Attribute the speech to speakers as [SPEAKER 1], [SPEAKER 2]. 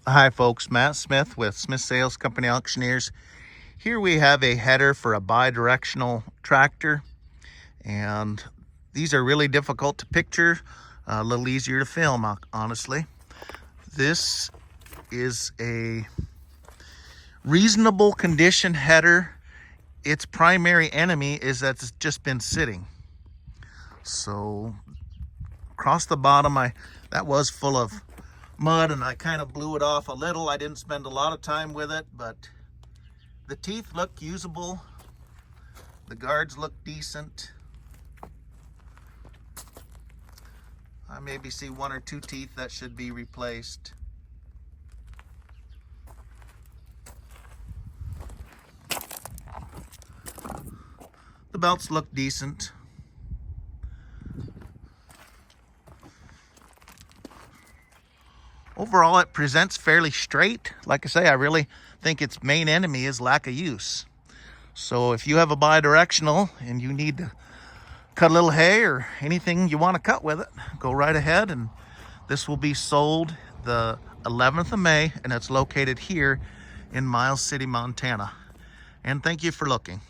[SPEAKER 1] Hi folks, Matt Smith with Smith Sales Company Auctioneers. Here we have a header for a bi-directional tractor, and these are really difficult to picture, a little easier to film, honestly. This is a reasonable condition header. Its primary enemy is that it's just been sitting. So across the bottom, that was full of mud and I kind of blew it off a little. I didn't spend a lot of time with it, but the teeth look usable. The guards look decent. I maybe see one or two teeth that should be replaced. The belts look decent. Overall, it presents fairly straight. Like I say, I really think its main enemy is lack of use. So if you have a bi-directional and you need to cut a little hay or anything you want to cut with it, go right ahead, and this will be sold the 11th of May, and it's located here in Miles City, Montana. And thank you for looking.